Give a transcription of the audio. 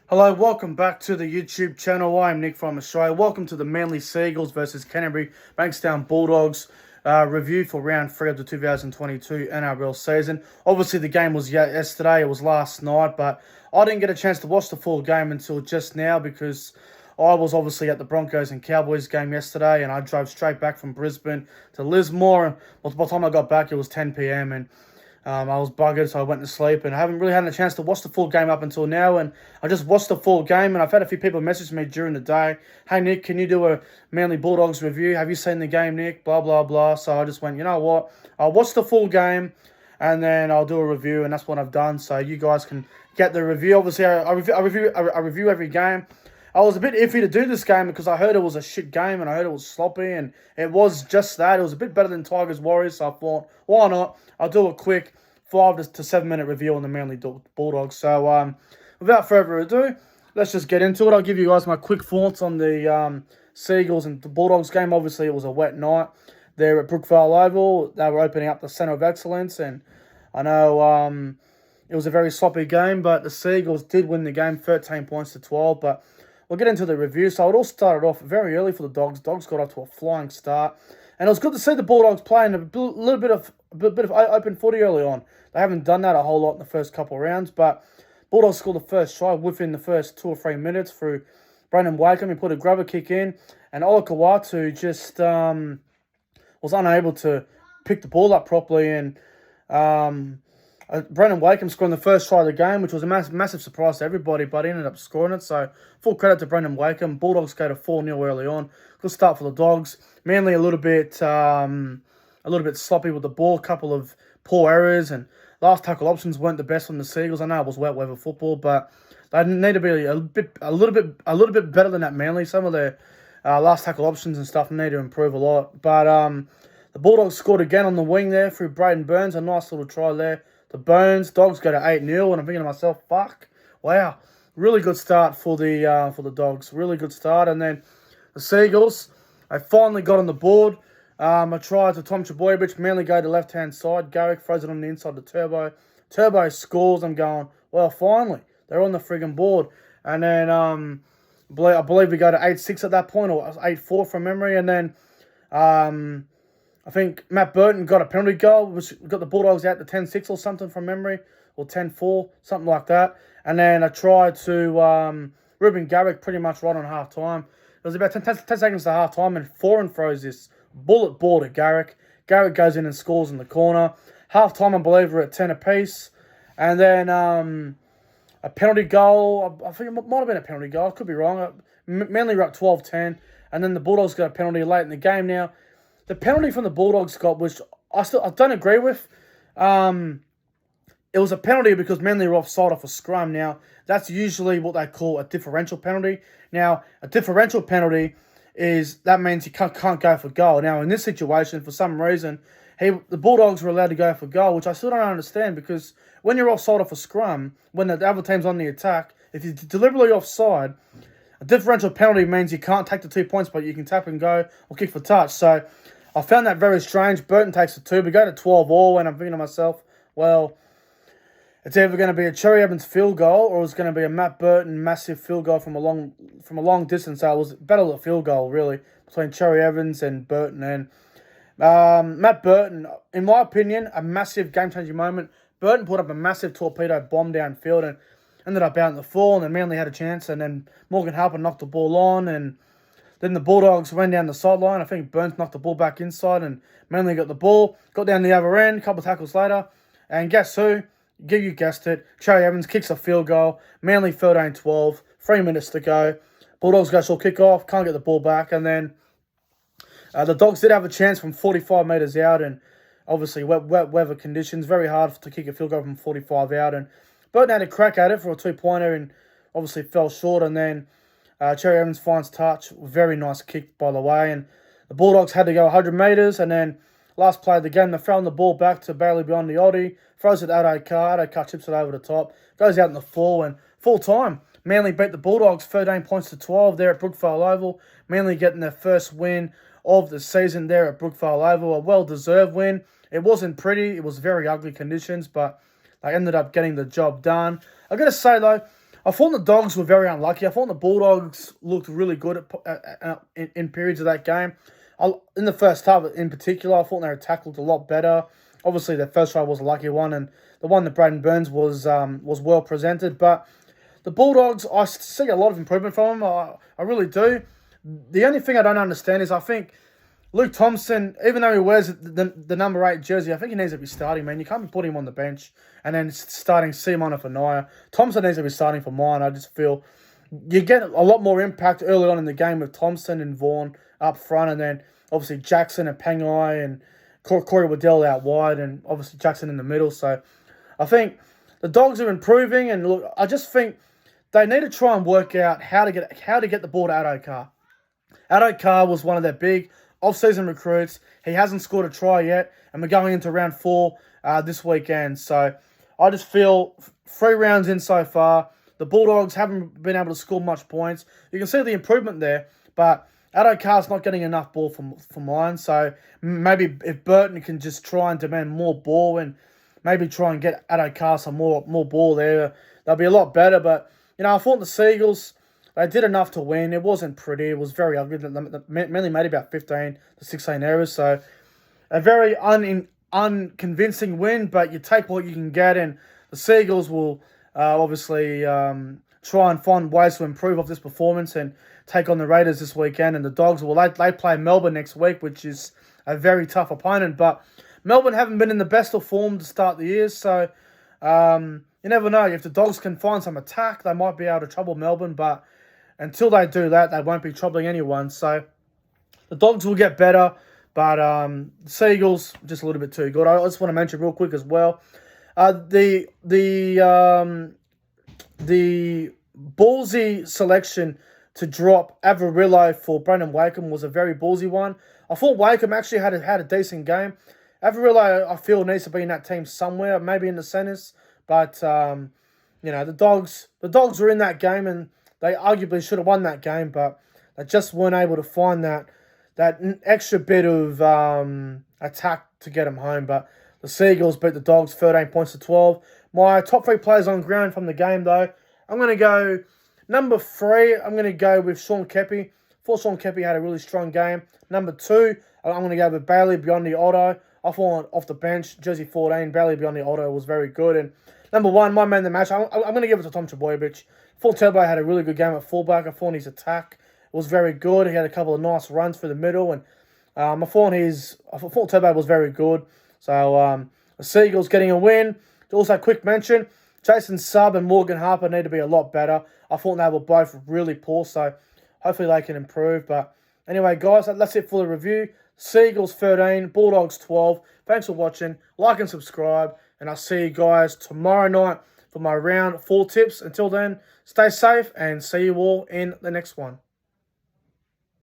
Hello, welcome back to the YouTube channel. I'm Nick from Australia. Welcome to the Manly Seagulls versus Canterbury Bankstown Bulldogs review for round 3 of the 2022 NRL season. Obviously, the game was yesterday, it was last night, but I didn't get a chance to watch the full game until just now because I was obviously at the Broncos and Cowboys game yesterday, and I drove straight back from Brisbane to Lismore. And by the time I got back, it was 10 p.m. and I was buggered, so I went to sleep, and I haven't really had a chance to watch the full game up until now, and I just watched the full game, and I've had a few people message me during the day, hey, Nick, can you do a Manly Bulldogs review? Have you seen the game, Nick? Blah, blah, blah. So I just went, you know what? I'll watch the full game, and then I'll do a review, and that's what I've done, so you guys can get the review. Obviously, I review every game. I was a bit iffy to do this game because I heard it was a shit game and I heard it was sloppy, and it was just that. It was a bit better than Tigers Warriors, so I thought, why not? I'll do a quick 5 to 7 minute review on the Manly Bulldogs. So without further ado, let's just get into it. I'll give you guys my quick thoughts on the Seagulls and the Bulldogs game. Obviously, it was a wet night there at Brookvale Oval. They were opening up the Centre of Excellence, and I know it was a very sloppy game, but the Seagulls did win the game 13 points to 12, but we'll get into the review. So it all started off very early for the Dogs. Dogs got off to a flying start, and it was good to see the Bulldogs playing a little bit of open footy early on. They haven't done that a whole lot in the first couple of rounds, but Bulldogs scored the first try within the first 2 or 3 minutes through Brendan Wakeham. He put a grubber kick in, and Olakawatu just was unable to pick the ball up properly, and Brendan Wakeham scoring the first try of the game, which was a massive surprise to everybody, but he ended up scoring it. So full credit to Brendan Wakeham. Bulldogs go to 4-0 early on. Good start for the Dogs. Manly a little bit sloppy with the ball, a couple of poor errors, and last tackle options weren't the best from the Seagulls. I know it was wet weather football, but they need to be a little bit better than that. Manly, some of their last tackle options and stuff need to improve a lot. But the Bulldogs scored again on the wing there through Braden Burns, a nice little try there. The Bones Dogs go to 8-0, and I'm thinking to myself, fuck, wow, really good start for the Dogs, really good start. And then the Seagulls, they finally got on the board. I tried to Tom Trbojevic, Manly go to left-hand side. Garrick throws it on the inside to Turbo. Turbo scores. I'm going, well, finally, they're on the friggin' board. And then I believe we go to 8-6 at that point, or 8-4 from memory. And then I think Matt Burton got a penalty goal, which got the Bulldogs out to 10-6 or something from memory, or 10-4, something like that. And then I tried to Ruben Garrick pretty much right on half-time. It was about 10 seconds to half-time, and Foran throws this bullet ball to Garrick. Garrick goes in and scores in the corner. Half-time, I believe, we're at 10 apiece. And then a penalty goal. I think it might have been a penalty goal. I could be wrong. Manly were up 12-10. And then the Bulldogs got a penalty late in the game. Now, the penalty from the Bulldogs got, which I don't agree with. It was a penalty because Manly were offside off a scrum. Now, that's usually what they call a differential penalty. Now, a differential penalty that means you can't go for goal. Now, in this situation, for some reason, the Bulldogs were allowed to go for goal, which I still don't understand, because when you're offside off a scrum, when the other team's on the attack, if you're deliberately offside, a differential penalty means you can't take the 2 points, but you can tap and go or kick for touch. So I found that very strange. Burton takes the 2, we go to 12 all, and I'm thinking to myself, well, it's either going to be a Cherry Evans field goal or it's going to be a Matt Burton massive field goal from a long distance. So it was battle of field goal, really, between Cherry Evans and Burton. And Matt Burton, in my opinion, a massive game-changing moment. Burton put up a massive torpedo bomb downfield and ended up out in the fall, and then Manly had a chance, and then Morgan Harper knocked the ball on, and then the Bulldogs ran down the sideline. I think Burns knocked the ball back inside, and Manly got the ball, got down the other end, a couple of tackles later, and guess who? You guessed it. Cherry Evans kicks a field goal. Manly 13-12. 3 minutes to go. Bulldogs go short kick off. Can't get the ball back. And then the Dogs did have a chance from 45 metres out. And obviously wet weather conditions. Very hard to kick a field goal from 45 out. And Burton had a crack at it for a 2-pointer and obviously fell short. And then Cherry Evans finds touch. Very nice kick, by the way. And the Bulldogs had to go 100 metres. And then last play of the game, they're throwing the ball back to Bailey beyond the Oddie. Throws it at Adokar. Adokar chips it over the top. Goes out in the full, and full time. Manly beat the Bulldogs 13 points to 12 there at Brookvale Oval. Manly getting their first win of the season there at Brookvale Oval. A well-deserved win. It wasn't pretty. It was very ugly conditions, but they ended up getting the job done. I've got to say, though, I thought the Dogs were very unlucky. I thought the Bulldogs looked really good in periods of that game. In the first half in particular, I thought their attack looked a lot better. Obviously, their first try was a lucky one, and the one that Braden Burns was well presented. But the Bulldogs, I see a lot of improvement from them. I really do. The only thing I don't understand is I think Luke Thompson, even though he wears the number 8 jersey, I think he needs to be starting, man. You can't be putting him on the bench and then starting Simon for Naya. Thompson needs to be starting for mine. I just feel you get a lot more impact early on in the game with Thompson and Vaughan up front, and then obviously Jackson and Pangai and Corey Waddell out wide, and obviously Jackson in the middle. So I think the Dogs are improving, and look, I just think they need to try and work out how to get the ball to Addo-Carr. Addo-Carr was one of their big off-season recruits. He hasn't scored a try yet, and we're going into round 4 this weekend. So I just feel 3 rounds in so far, the Bulldogs haven't been able to score much points. You can see the improvement there, but Addo-Carr's not getting enough ball for mine. So maybe if Burton can just try and demand more ball and maybe try and get Addo-Carr some more ball there, they'll be a lot better. But, I thought the Seagulls, they did enough to win. It wasn't pretty. It was very ugly. They mainly made about 15 to 16 errors. So a very unconvincing win, but you take what you can get, and the Seagulls will obviously try and find ways to improve off this performance and take on the Raiders this weekend. And the Dogs, they play Melbourne next week, which is a very tough opponent. But Melbourne haven't been in the best of form to start the year, so you never know. If the Dogs can find some attack, they might be able to trouble Melbourne, but until they do that, they won't be troubling anyone. So the Dogs will get better, but the Seagulls just a little bit too good. I just want to mention real quick as well, the ballsy selection to drop Averillo for Brandon Wakeham was a very ballsy one. I thought Wakeham actually had a decent game. Averillo, I feel, needs to be in that team somewhere, maybe in the centres. But the Dogs were in that game, and they arguably should have won that game, but they just weren't able to find that extra bit of attack to get them home. But the Seagulls beat the Dogs 13 points to 12. My top 3 players on ground from the game, though, I'm going to go number 3. I'm going to go with Sean Keppie. Sean Keppie had a really strong game. Number 2, I'm going to go with Bailey Biondi Otto. I thought off the bench, jersey 14, Bailey Biondi Otto was very good. And number 1, my man of the match, I'm going to give it to Tom Trbojevic. Full Turbo had a really good game at fullback. I thought his attack was very good. He had a couple of nice runs through the middle, and I thought Turbo was very good. So the Seagulls getting a win. Also, quick mention, Jason Subb and Morgan Harper need to be a lot better. I thought they were both really poor, so hopefully they can improve. But anyway, guys, that's it for the review. Seagulls 13, Bulldogs 12. Thanks for watching. Like and subscribe, and I'll see you guys tomorrow night for my round 4 tips. Until then, stay safe and see you all in the next one.